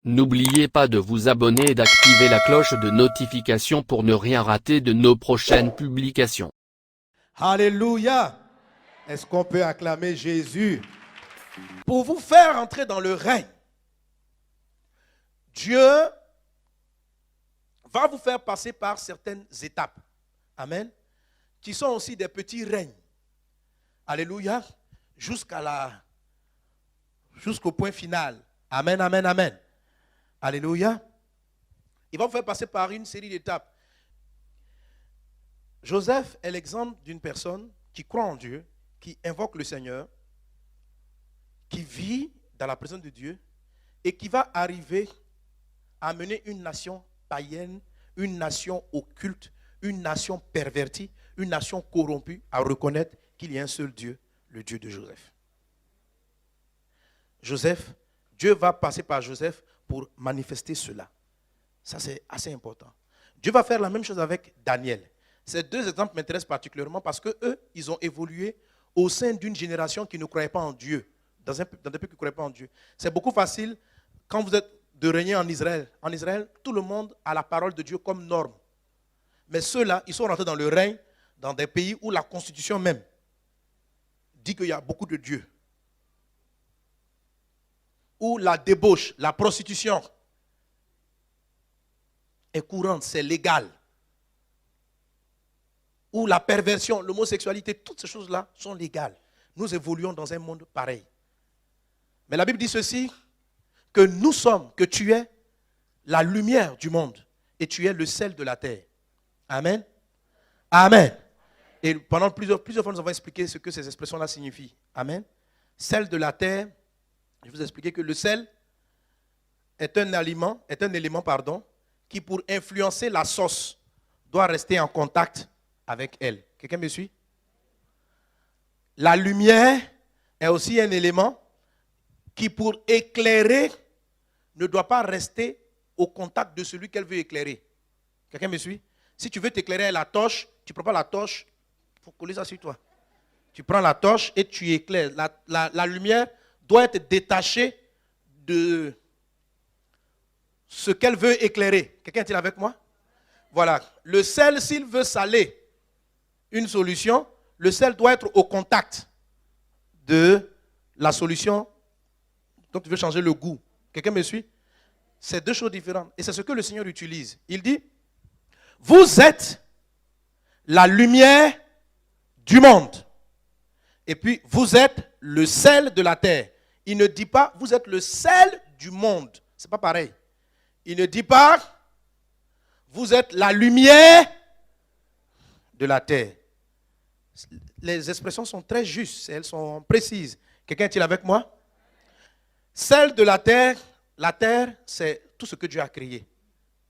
N'oubliez pas de vous abonner et d'activer la cloche de notification pour ne rien rater de nos prochaines publications. Alléluia. Est-ce qu'on peut acclamer Jésus? Pour vous faire entrer dans le règne, Dieu va vous faire passer par certaines étapes. Amen. Qui sont aussi des petits règnes. Alléluia. Jusqu'au point final. Amen, amen, amen. Alléluia. Il va vous faire passer par une série d'étapes. Joseph est l'exemple d'une personne qui croit en Dieu, qui invoque le Seigneur, qui vit dans la présence de Dieu et qui va arriver à mener une nation païenne, une nation occulte, une nation pervertie, une nation corrompue à reconnaître qu'il y a un seul Dieu, le Dieu de Joseph. Dieu va passer par Joseph pour manifester cela. Ça, c'est assez important. Dieu va faire la même chose avec Daniel. Ces deux exemples m'intéressent particulièrement parce qu'eux, ils ont évolué au sein d'une génération qui ne croyait pas en Dieu, dans des peuples qui ne croyaient pas en Dieu. C'est beaucoup facile quand vous êtes de régner en Israël. En Israël, tout le monde a la parole de Dieu comme norme. Mais ceux-là, ils sont rentrés dans le règne, dans des pays où la constitution même dit qu'il y a beaucoup de dieux. Où la débauche, la prostitution est courante, c'est légal. Où la perversion, l'homosexualité, toutes ces choses-là sont légales. Nous évoluons dans un monde pareil. Mais la Bible dit ceci, que tu es la lumière du monde et tu es le sel de la terre. Amen. Amen. Et pendant plusieurs fois, nous avons expliqué ce que ces expressions-là signifient. Amen. Sel de la terre, je vous ai expliqué que le sel est un élément, qui pour influencer la sauce doit rester en contact avec elle. Quelqu'un me suit? La lumière est aussi un élément qui pour éclairer ne doit pas rester au contact de celui qu'elle veut éclairer. Quelqu'un me suit? Si tu veux t'éclairer à la torche, tu ne prends pas la torche, il faut coller ça sur toi. Tu prends la torche et tu éclaires. La lumière doit être détachée de ce qu'elle veut éclairer. Quelqu'un est-il avec moi? Voilà. Le sel, s'il veut saler une solution, le sel doit être au contact de la solution dont tu veux changer le goût. Quelqu'un me suit? C'est deux choses différentes. Et c'est ce que le Seigneur utilise. Il dit, vous êtes la lumière du monde. Et puis, vous êtes le sel de la terre. Il ne dit pas, vous êtes le sel du monde. Ce n'est pas pareil. Il ne dit pas, vous êtes la lumière de la terre. Les expressions sont très justes, elles sont précises. Quelqu'un est-il avec moi? Sel de la terre, c'est tout ce que Dieu a créé.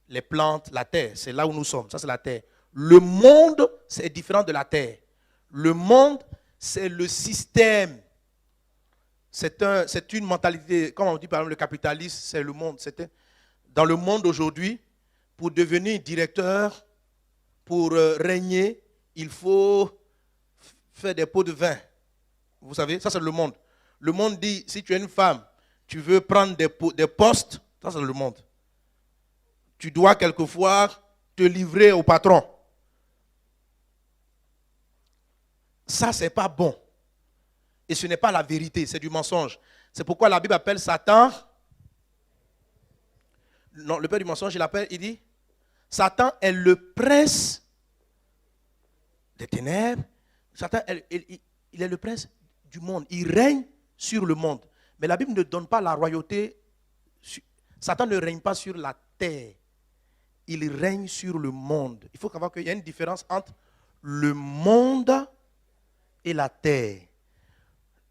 Les plantes, la terre, c'est là où nous sommes. Ça, c'est la terre. Le monde, c'est différent de la terre. Le monde, c'est le système. C'est une mentalité, comme on dit par exemple le capitalisme, c'est le monde. Dans le monde aujourd'hui, pour devenir directeur, pour régner, il faut faire des pots de vin. Vous savez, ça c'est le monde. Le monde dit, si tu es une femme, tu veux prendre des postes, ça c'est le monde. Tu dois quelquefois te livrer au patron. Ça, c'est pas bon. Et ce n'est pas la vérité, c'est du mensonge. C'est pourquoi la Bible appelle Satan. Non, le père du mensonge, il dit, Satan est le prince des ténèbres. Satan, il est le prince du monde. Il règne sur le monde. Mais la Bible ne donne pas la royauté. Satan ne règne pas sur la terre. Il règne sur le monde. Il faut savoir qu'il y a une différence entre le monde et la terre.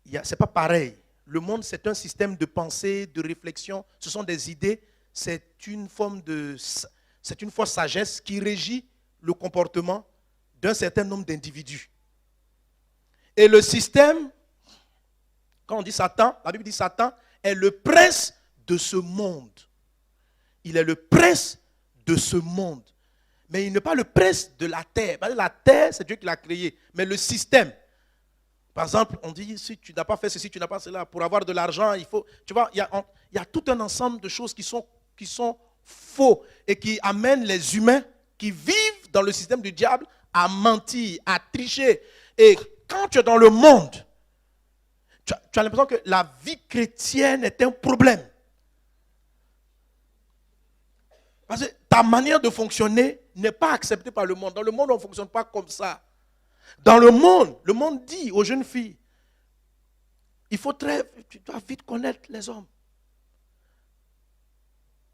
Ce n'est pas pareil. Le monde, c'est un système de pensée, de réflexion. Ce sont des idées. C'est une forme sagesse qui régit le comportement d'un certain nombre d'individus. Et le système, quand on dit Satan, la Bible dit Satan est le prince de ce monde. Il est le prince de ce monde. Mais il n'est pas le prince de la terre. La terre, c'est Dieu qui l'a créée. Mais le système, par exemple, on dit, si tu n'as pas fait ceci, tu n'as pas cela, pour avoir de l'argent, il faut... Tu vois, il y a tout un ensemble de choses qui sont qui sont faux et qui amènent les humains qui vivent dans le système du diable à mentir, à tricher. Et quand tu es dans le monde, tu as l'impression que la vie chrétienne est un problème. Parce que ta manière de fonctionner n'est pas acceptée par le monde. Dans le monde, on ne fonctionne pas comme ça. Dans le monde dit aux jeunes filles, tu dois vite connaître les hommes.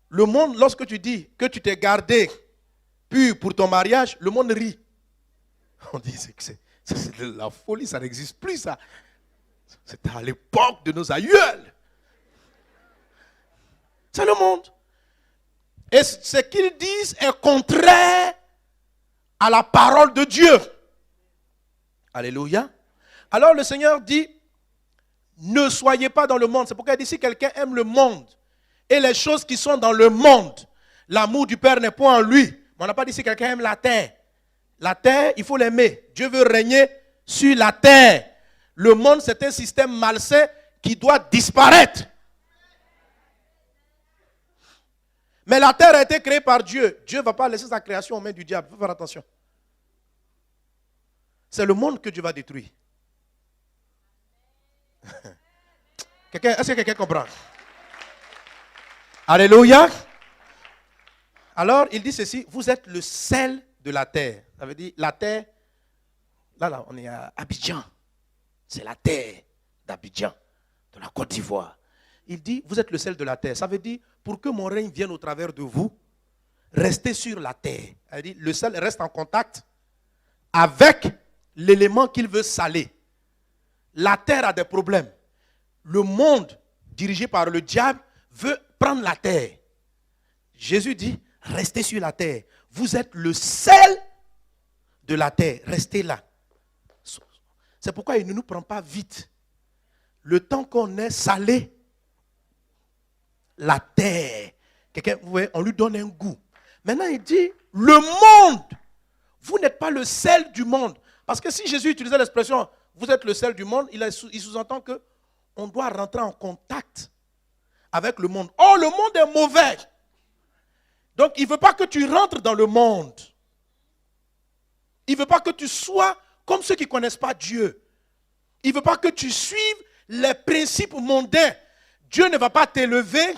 Le monde, lorsque tu dis que tu t'es gardé pur pour ton mariage, le monde rit. On dit que c'est de la folie, ça n'existe plus ça. C'était à l'époque de nos aïeuls. C'est le monde. Et ce qu'ils disent est contraire à la parole de Dieu. Alléluia. Alors le Seigneur dit, ne soyez pas dans le monde. C'est pourquoi il dit, si quelqu'un aime le monde et les choses qui sont dans le monde, l'amour du Père n'est point en lui. Mais on n'a pas dit si quelqu'un aime la terre. La terre, il faut l'aimer. Dieu veut régner sur la terre. Le monde, c'est un système malsain qui doit disparaître. Mais la terre a été créée par Dieu. Dieu ne va pas laisser sa création aux mains du diable. Il faut faire attention. C'est le monde que Dieu va détruire. Est-ce que quelqu'un comprend? Alléluia. Alors, il dit ceci, vous êtes le sel de la terre. Ça veut dire, la terre, là, on est à Abidjan. C'est la terre d'Abidjan, de la Côte d'Ivoire. Il dit, vous êtes le sel de la terre. Ça veut dire, pour que mon règne vienne au travers de vous, restez sur la terre. Elle dit, le sel reste en contact avec l'élément qu'il veut saler. La terre a des problèmes. Le monde, dirigé par le diable, veut prendre la terre. Jésus dit, restez sur la terre. Vous êtes le sel de la terre. Restez là. C'est pourquoi il ne nous prend pas vite. Le temps qu'on est salé, la terre, vous voyez, on lui donne un goût. Maintenant, il dit, le monde, vous n'êtes pas le sel du monde. Parce que si Jésus utilisait l'expression, vous êtes le sel du monde, il sous-entend qu'on doit rentrer en contact avec le monde. Oh, le monde est mauvais. Donc, il ne veut pas que tu rentres dans le monde. Il ne veut pas que tu sois comme ceux qui ne connaissent pas Dieu. Il ne veut pas que tu suives les principes mondains. Dieu ne va pas t'élever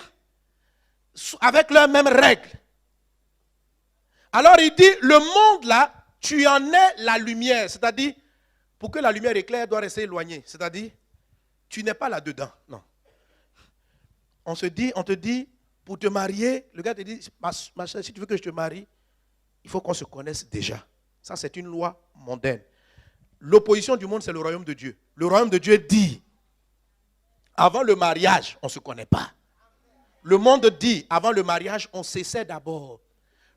avec leurs mêmes règles. Alors il dit, le monde là, tu en es la lumière. C'est-à-dire, pour que la lumière éclaire, elle doit rester éloignée. C'est-à-dire, tu n'es pas là-dedans. Non. On te dit, pour te marier, le gars te dit, ma soeur, si tu veux que je te marie, il faut qu'on se connaisse déjà. Ça, c'est une loi mondaine. L'opposition du monde, c'est le royaume de Dieu. Le royaume de Dieu dit, avant le mariage, on ne se connaît pas. Le monde dit, avant le mariage, on s'essaie d'abord.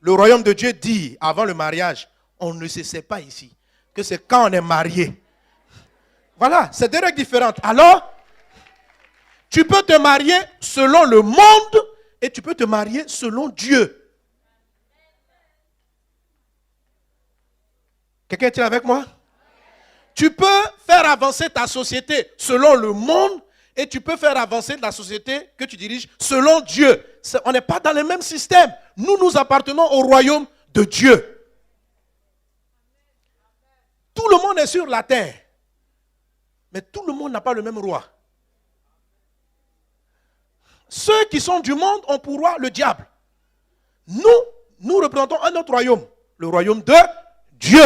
Le royaume de Dieu dit, avant le mariage, on ne s'essaie pas ici. Que c'est quand on est marié. Voilà, c'est des règles différentes. Alors, tu peux te marier selon le monde et tu peux te marier selon Dieu. Quelqu'un est-il avec moi? Tu peux faire avancer ta société selon le monde et tu peux faire avancer la société que tu diriges selon Dieu. On n'est pas dans le même système. Nous appartenons au royaume de Dieu. Tout le monde est sur la terre. Mais tout le monde n'a pas le même roi. Ceux qui sont du monde ont pour roi le diable. Nous représentons un autre royaume. Le royaume de Dieu.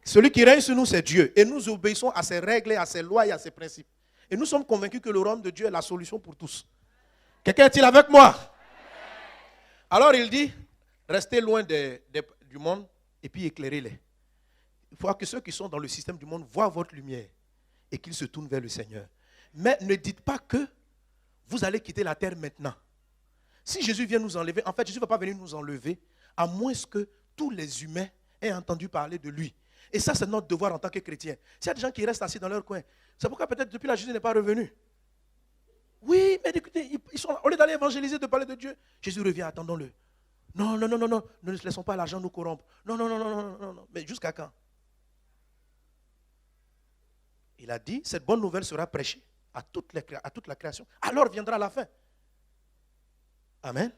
Celui qui règne sur nous, c'est Dieu. Et nous obéissons à ses règles, à ses lois et à ses principes. Et nous sommes convaincus que le royaume de Dieu est la solution pour tous. Quelqu'un est-il avec moi? Alors il dit, restez loin du monde et puis éclairez-les. Il faut que ceux qui sont dans le système du monde voient votre lumière et qu'ils se tournent vers le Seigneur. Mais ne dites pas que vous allez quitter la terre maintenant. Si Jésus vient nous enlever, en fait Jésus ne va pas venir nous enlever à moins que tous les humains aient entendu parler de lui. Et ça, c'est notre devoir en tant que chrétiens. S'il y a des gens qui restent assis dans leur coin, c'est pourquoi peut-être depuis là, Jésus n'est pas revenu. Oui, mais écoutez, ils sont là. Au lieu d'aller évangéliser, de parler de Dieu, Jésus revient, attendons-le. Non, ne laissons pas l'argent nous corrompre. Non. Mais jusqu'à quand? Il a dit, cette bonne nouvelle sera prêchée à toute la création. Alors viendra la fin. Amen.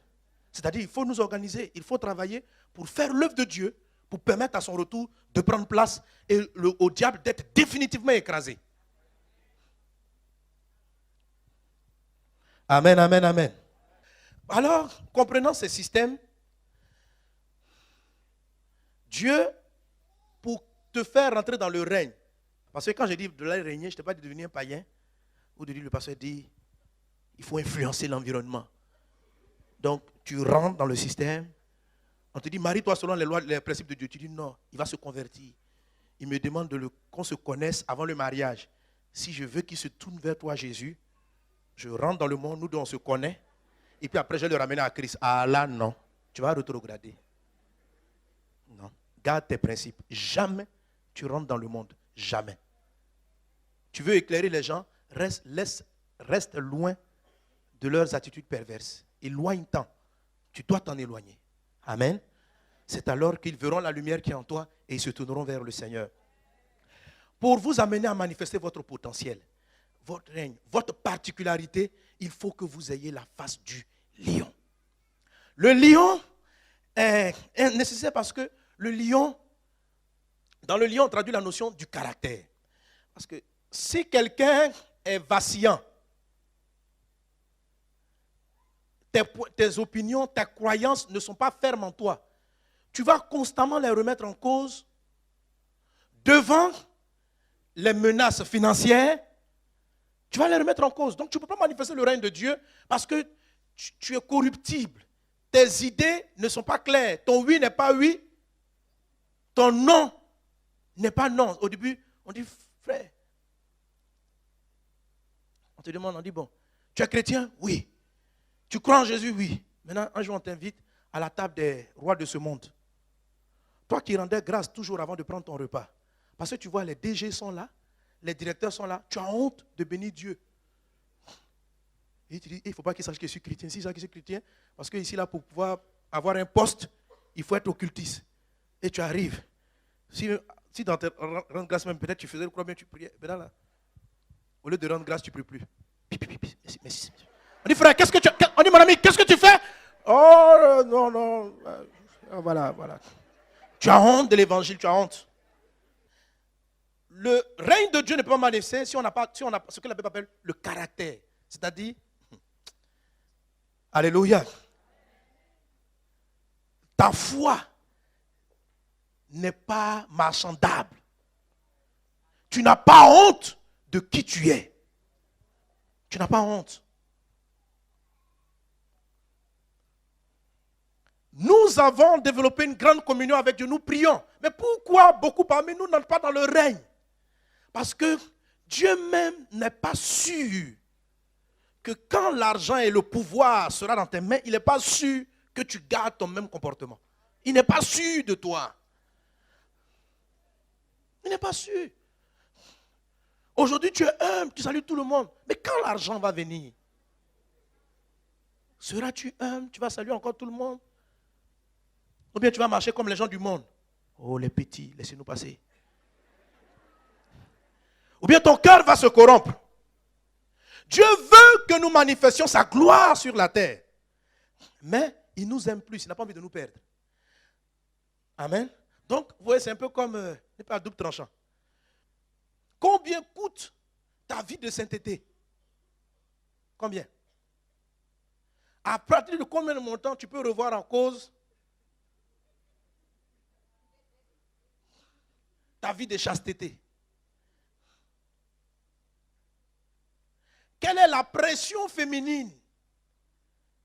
C'est-à-dire, il faut nous organiser, il faut travailler pour faire l'œuvre de Dieu, pour permettre à son retour de prendre place et au diable d'être définitivement écrasé. Amen, amen, amen. Alors, comprenant ces systèmes, Dieu, pour te faire rentrer dans le règne, parce que quand je dis de la régner, je ne t'ai pas dit de devenir un païen, ou de dire, le pasteur dit, il faut influencer l'environnement. Donc, tu rentres dans le système, on te dit, marie-toi selon les lois, les principes de Dieu. Tu dis, non, il va se convertir. Il me demande qu'on se connaisse avant le mariage. Si je veux qu'il se tourne vers toi, Jésus, je rentre dans le monde, nous deux on se connaît, et puis après je vais le ramener à Christ. Ah là, non, tu vas rétrograder. Non, garde tes principes. Jamais tu rentres dans le monde. Jamais. Tu veux éclairer les gens, reste loin de leurs attitudes perverses. Éloigne-t'en. Tu dois t'en éloigner. Amen. C'est alors qu'ils verront la lumière qui est en toi et ils se tourneront vers le Seigneur. Pour vous amener à manifester votre potentiel, votre règne, votre particularité, il faut que vous ayez la face du lion. Le lion est nécessaire parce que le lion, dans le lion, on traduit la notion du caractère. Parce que si quelqu'un est vacillant, tes opinions, tes croyances ne sont pas fermes en toi, tu vas constamment les remettre en cause devant les menaces financières. Tu vas les remettre en cause. Donc tu ne peux pas manifester le règne de Dieu parce que tu es corruptible. Tes idées ne sont pas claires. Ton oui n'est pas oui. Ton non n'est pas non. Au début, on dit, frère, on te demande, on dit, bon, tu es chrétien? Oui. Tu crois en Jésus? Oui. Maintenant, un jour, on t'invite à la table des rois de ce monde. Toi qui rendais grâce toujours avant de prendre ton repas. Parce que tu vois, les DG sont là, les directeurs sont là. Tu as honte de bénir Dieu. Et tu dis, il ne faut pas qu'il sache que je suis chrétien. Si je sais que je suis chrétien, parce que ici, là, pour pouvoir avoir un poste, il faut être occultiste. Et tu arrives. Si dans tes rendre grâce même, peut-être tu faisais le croix bien, tu priais. Mais là, au lieu de rendre grâce, tu ne pries plus. Merci. On dit, frère, on dit, mon ami, qu'est-ce que tu fais? Oh, non. Voilà. Tu as honte de l'évangile, tu as honte. Le règne de Dieu ne peut pas manifester si on n'a pas ce que la Bible appelle le caractère. C'est-à-dire, alléluia, ta foi n'est pas marchandable. Tu n'as pas honte de qui tu es. Tu n'as pas honte. Nous avons développé une grande communion avec Dieu, nous prions. Mais pourquoi beaucoup parmi nous n'entrent pas dans le règne? Parce que Dieu même n'est pas sûr que quand l'argent et le pouvoir sera dans tes mains, il n'est pas sûr que tu gardes ton même comportement. Il n'est pas sûr de toi. Il n'est pas sûr. Aujourd'hui, tu es humble, tu salues tout le monde. Mais quand l'argent va venir, seras-tu humble? Tu vas saluer encore tout le monde? Ou bien tu vas marcher comme les gens du monde? Oh, les petits, laissez-nous passer. Ou bien ton cœur va se corrompre. Dieu veut que nous manifestions sa gloire sur la terre. Mais il nous aime plus, il n'a pas envie de nous perdre. Amen. Donc, vous voyez, c'est un peu comme, n'est pas à double tranchant. Combien coûte ta vie de sainteté? Combien? À partir de combien de montant tu peux revoir en cause ta vie de chasteté? Quelle est la pression féminine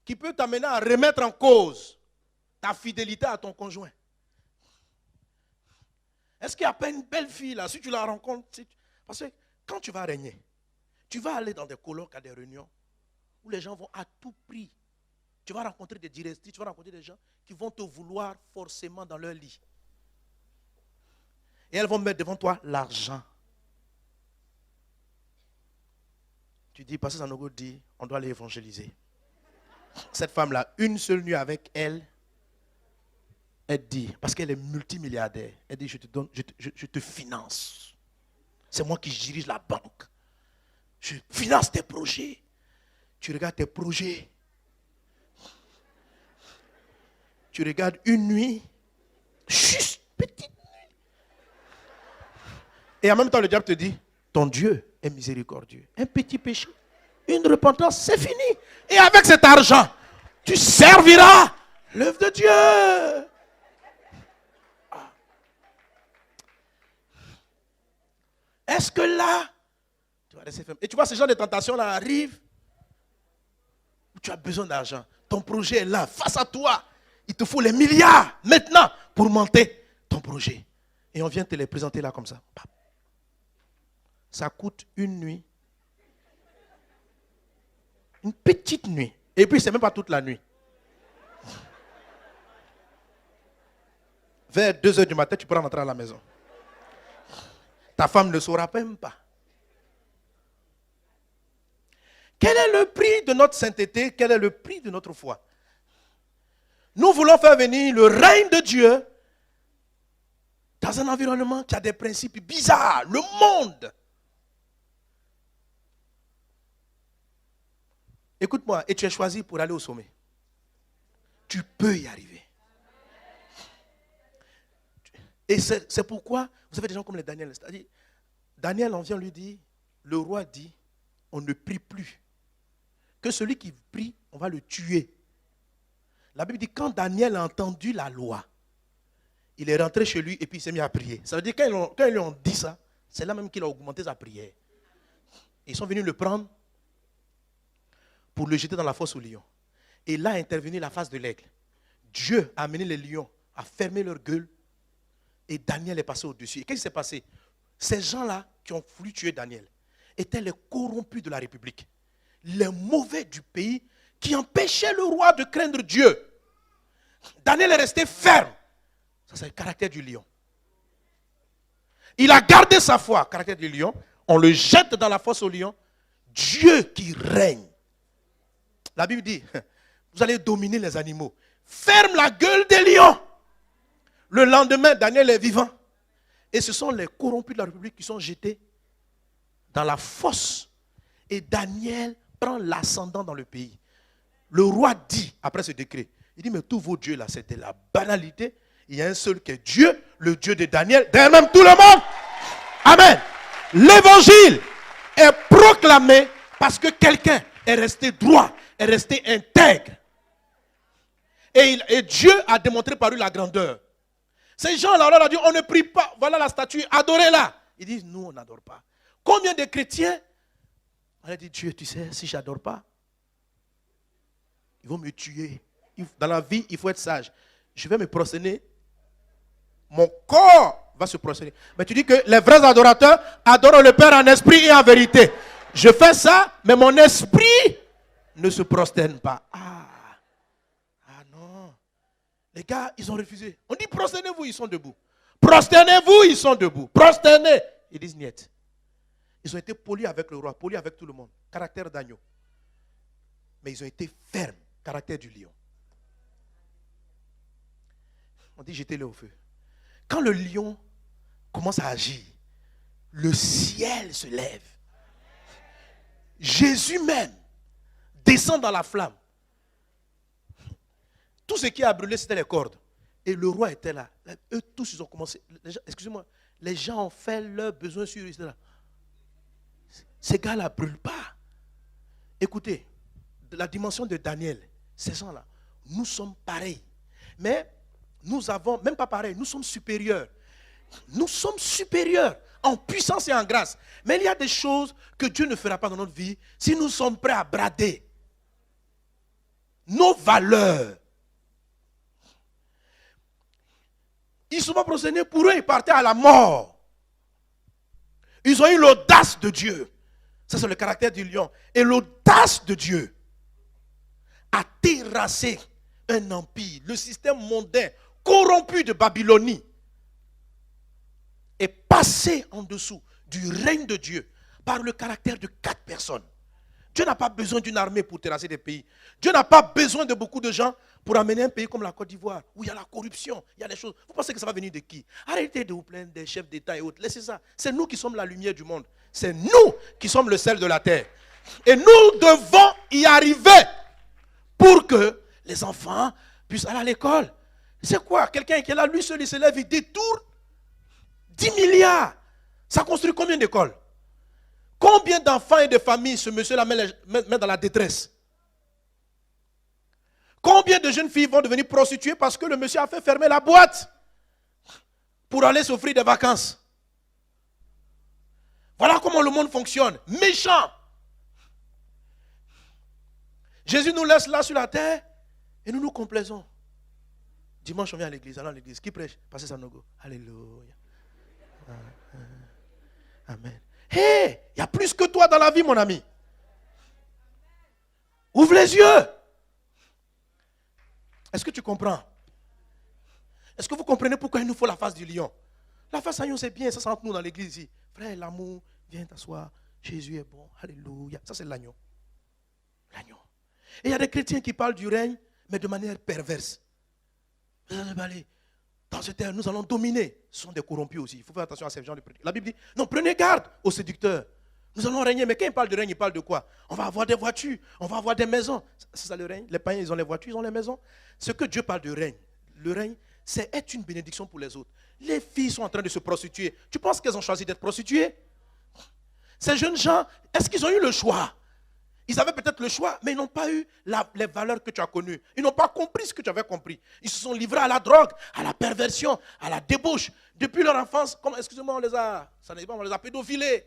qui peut t'amener à remettre en cause ta fidélité à ton conjoint? Est-ce qu'il n'y a pas une belle fille là, si tu la rencontres? Parce que quand tu vas régner, tu vas aller dans des colloques, à des réunions, où les gens vont à tout prix. Tu vas rencontrer des directrices, tu vas rencontrer des gens qui vont te vouloir forcément dans leur lit. Et elles vont mettre devant toi l'argent. Tu dis, Pasteur Sanogo dit, on doit aller évangéliser. Cette femme-là, une seule nuit avec elle, elle dit, parce qu'elle est multimilliardaire, elle dit, je te finance. C'est moi qui dirige la banque. Je finance tes projets. Tu regardes tes projets. Tu regardes une nuit, juste petite nuit. Et en même temps, le diable te dit, ton Dieu est miséricordieux. Un petit péché, une repentance, c'est fini. Et avec cet argent, tu serviras l'œuvre de Dieu. Est-ce que là, tu vas rester fermé? Et tu vois, ce genre de tentations-là arrivent où tu as besoin d'argent. Ton projet est là, face à toi. Il te faut les milliards maintenant pour monter ton projet. Et on vient te les présenter là comme ça. Ça coûte une nuit. Une petite nuit. Et puis, c'est même pas toute la nuit. Vers 2h du matin, tu pourras rentrer à la maison. Ta femme ne saura même pas. Quel est le prix de notre sainteté? Quel est le prix de notre foi? Nous voulons faire venir le règne de Dieu dans un environnement qui a des principes bizarres. Le monde. Écoute-moi, et tu es choisi pour aller au sommet. Tu peux y arriver. Et c'est pourquoi, vous savez, des gens comme les Daniel, c'est-à-dire, Daniel, on vient lui dire, le roi dit, on ne prie plus. Que celui qui prie, on va le tuer. La Bible dit, quand Daniel a entendu la loi, il est rentré chez lui et puis il s'est mis à prier. Ça veut dire, quand ils lui ont dit ça, c'est là même qu'il a augmenté sa prière. Ils sont venus le prendre pour le jeter dans la fosse aux lions. Et là est intervenue la face de l'aigle. Dieu a amené les lions à fermer leur gueule. Et Daniel est passé au-dessus. Et qu'est-ce qui s'est passé? Ces gens-là qui ont voulu tuer Daniel étaient les corrompus de la République. Les mauvais du pays qui empêchaient le roi de craindre Dieu. Daniel est resté ferme. Ça, c'est le caractère du lion. Il a gardé sa foi, caractère du lion. On le jette dans la fosse au lion. Dieu qui règne. La Bible dit, vous allez dominer les animaux. Ferme la gueule des lions. Le lendemain, Daniel est vivant. Et ce sont les corrompus de la République qui sont jetés dans la fosse. Et Daniel prend l'ascendant dans le pays. Le roi dit, après ce décret, il dit, mais tous vos dieux là, c'était la banalité. Il y a un seul qui est Dieu, le Dieu de Daniel, derrière même tout le monde. Amen. L'évangile est proclamé parce que quelqu'un est resté droit, est resté intègre. Et Dieu a démontré par lui la grandeur. Ces gens-là, on leur a dit, on ne prie pas. Voilà la statue, adorez-la. Ils disent, nous, on n'adore pas. Combien de chrétiens, on a dit, Dieu, tu sais, si je n'adore pas, ils vont me tuer. Dans la vie, il faut être sage. Je vais me prosterner. Mon corps va se prosterner. Mais tu dis que les vrais adorateurs adorent le Père en esprit et en vérité. Je fais ça, mais mon esprit ne se prosterne pas. Ah non. Les gars, ils ont refusé. On dit prosternez-vous, ils sont debout. Prosternez-vous, ils sont debout. Prosternez. Ils disent niet. Ils ont été polis avec le roi, polis avec tout le monde. Caractère d'agneau. Mais ils ont été fermes. Caractère du lion. On dit jetez-le au feu. Quand le lion commence à agir, le ciel se lève. Jésus même descend dans la flamme. Tout ce qui a brûlé, c'était les cordes. Et le roi était là. Eux tous, ils ont commencé. Excusez-moi, les gens ont fait leurs besoins sur eux. Là. Ces gars-là ne brûlent pas. Écoutez, la dimension de Daniel, ces gens-là, nous sommes pareils. Mais nous avons, même pas pareil, nous sommes supérieurs. Nous sommes supérieurs en puissance et en grâce. Mais il y a des choses que Dieu ne fera pas dans notre vie si nous sommes prêts à brader nos valeurs. Ils ne sont pas prosternés pour eux, ils partaient à la mort. Ils ont eu l'audace de Dieu. Ça, c'est le caractère du lion. Et l'audace de Dieu a terrassé un empire, le système mondain corrompu de Babylonie est passé en dessous du règne de Dieu par le caractère de 4 personnes. Dieu n'a pas besoin d'une armée pour terrasser des pays. Dieu n'a pas besoin de beaucoup de gens pour amener un pays comme la Côte d'Ivoire, où il y a la corruption, il y a des choses. Vous pensez que ça va venir de qui? Arrêtez de vous plaindre des chefs d'État et autres. Laissez ça. C'est nous qui sommes la lumière du monde. C'est nous qui sommes le sel de la terre. Et nous devons y arriver pour que les enfants puissent aller à l'école. C'est quoi? Quelqu'un qui est là, lui seul, il se lève, il détourne 10 milliards. Ça construit combien d'écoles? Combien d'enfants et de familles ce monsieur-là met dans la détresse? Combien de jeunes filles vont devenir prostituées parce que le monsieur a fait fermer la boîte pour aller s'offrir des vacances? Voilà comment le monde fonctionne. Méchant. Jésus nous laisse là sur la terre et nous nous complaisons. Dimanche, on vient à l'église. Allons à l'église. Qui prêche? Passez ça no go. Alléluia. Amen. Hé, il y a plus que toi dans la vie, mon ami. Ouvre les yeux. Est-ce que tu comprends? Est-ce que vous comprenez pourquoi il nous faut la face du lion? La face à lion, c'est bien. Ça, c'est entre nous dans l'église ici. Frère, l'amour, viens t'asseoir. Jésus est bon. Alléluia. Ça, c'est l'agneau. L'agneau. Et il y a des chrétiens qui parlent du règne, mais de manière perverse. Dans cette terre, nous allons dominer. Ce sont des corrompus aussi. Il faut faire attention à ces gens. La Bible dit, non, prenez garde aux séducteurs. Nous allons régner. Mais quand il parle de règne, il parle de quoi? On va avoir des voitures, on va avoir des maisons. C'est ça le règne. Les païens, ils ont les voitures, ils ont les maisons. Ce que Dieu parle de règne, le règne, c'est être une bénédiction pour les autres. Les filles sont en train de se prostituer. Tu penses qu'elles ont choisi d'être prostituées? Ces jeunes gens, est-ce qu'ils ont eu le choix? Ils avaient peut-être le choix, mais ils n'ont pas eu les valeurs que tu as connues. Ils n'ont pas compris ce que tu avais compris. Ils se sont livrés à la drogue, à la perversion, à la débauche. Depuis leur enfance, excusez-moi, on les a pédophilés.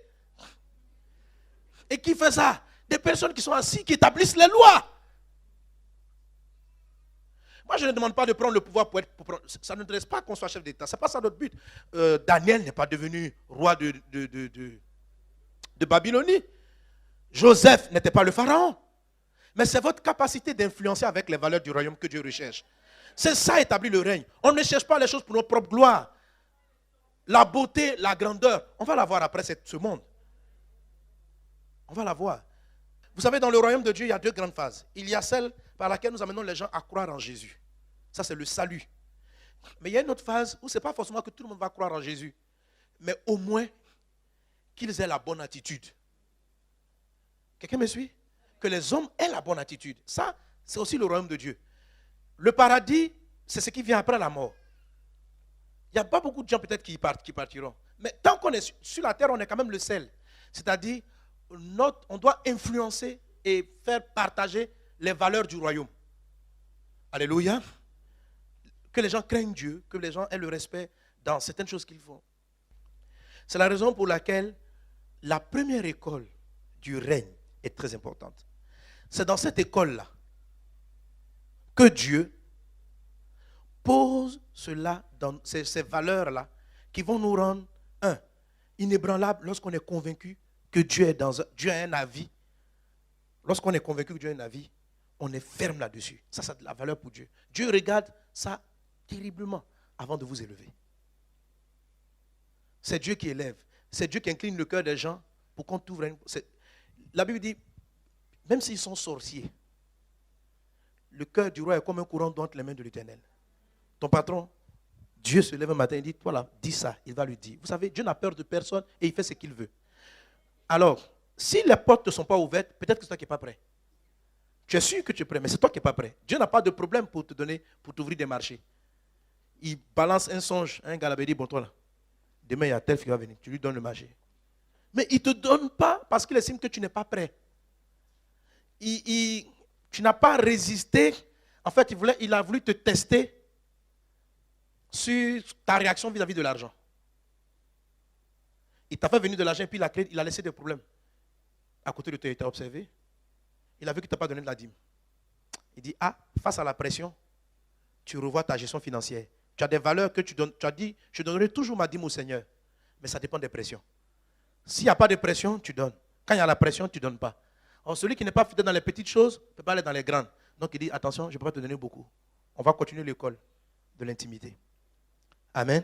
Et qui fait ça? Des personnes qui sont assises, qui établissent les lois. Moi, je ne demande pas de prendre le pouvoir pour prendre. Ça ne m'intéresse pas qu'on soit chef d'État. Ce n'est pas ça notre but. Daniel n'est pas devenu roi de Babylonie. Joseph n'était pas le pharaon. Mais c'est votre capacité d'influencer avec les valeurs du royaume que Dieu recherche. C'est ça établit le règne. On ne cherche pas les choses pour nos propres gloires. La beauté, la grandeur, on va la voir après ce monde. On va la voir. Vous savez, dans le royaume de Dieu, il y a deux grandes phases. Il y a celle par laquelle nous amenons les gens à croire en Jésus. Ça, c'est le salut. Mais il y a une autre phase où ce n'est pas forcément que tout le monde va croire en Jésus. Mais au moins, qu'ils aient la bonne attitude. Quelqu'un me suit? Que les hommes aient la bonne attitude. Ça, c'est aussi le royaume de Dieu. Le paradis, c'est ce qui vient après la mort. Il n'y a pas beaucoup de gens peut-être qui partiront. Mais tant qu'on est sur la terre, on est quand même le sel. C'est-à-dire, on doit influencer et faire partager les valeurs du royaume. Alléluia. Que les gens craignent Dieu, que les gens aient le respect dans certaines choses qu'ils font. C'est la raison pour laquelle la première école du règne est très importante. C'est dans cette école-là que Dieu pose cela, dans ces valeurs-là, qui vont nous rendre, inébranlables lorsqu'on est convaincu que Dieu a un avis. Lorsqu'on est convaincu que Dieu a un avis, on est ferme là-dessus. Ça, c'est de la valeur pour Dieu. Dieu regarde ça terriblement avant de vous élever. C'est Dieu qui élève. C'est Dieu qui incline le cœur des gens pour qu'on t'ouvre. La Bible dit, même s'ils sont sorciers, le cœur du roi est comme un courant d'eau entre les mains de l'Éternel. Ton patron, Dieu se lève un matin et dit, toi là, dis ça. Il va lui dire. Vous savez, Dieu n'a peur de personne et il fait ce qu'il veut. Alors, si les portes ne sont pas ouvertes, peut-être que c'est toi qui n'es pas prêt. Tu es sûr que tu es prêt, mais c'est toi qui n'es pas prêt. Dieu n'a pas de problème pour te donner, pour t'ouvrir des marchés. Il balance un songe, un gars il dit, bon toi là, demain il y a tel qui va venir, tu lui donnes le marché. Mais il ne te donne pas parce qu'il estime que tu n'es pas prêt. Tu n'as pas résisté. En fait, il a voulu te tester sur ta réaction vis-à-vis de l'argent. Il t'a fait venir de l'argent et puis il a laissé des problèmes. À côté de toi, il t'a observé. Il a vu que tu n'as pas donné de la dîme. Il dit, face à la pression, tu revois ta gestion financière. Tu as des valeurs que tu donnes. Tu as dit, je donnerai toujours ma dîme au Seigneur. Mais ça dépend des pressions. S'il n'y a pas de pression, tu donnes. Quand il y a la pression, tu ne donnes pas. Alors, celui qui n'est pas fidèle dans les petites choses ne peut pas aller dans les grandes. Donc il dit, attention, je ne peux pas te donner beaucoup. On va continuer l'école de l'intimité. Amen.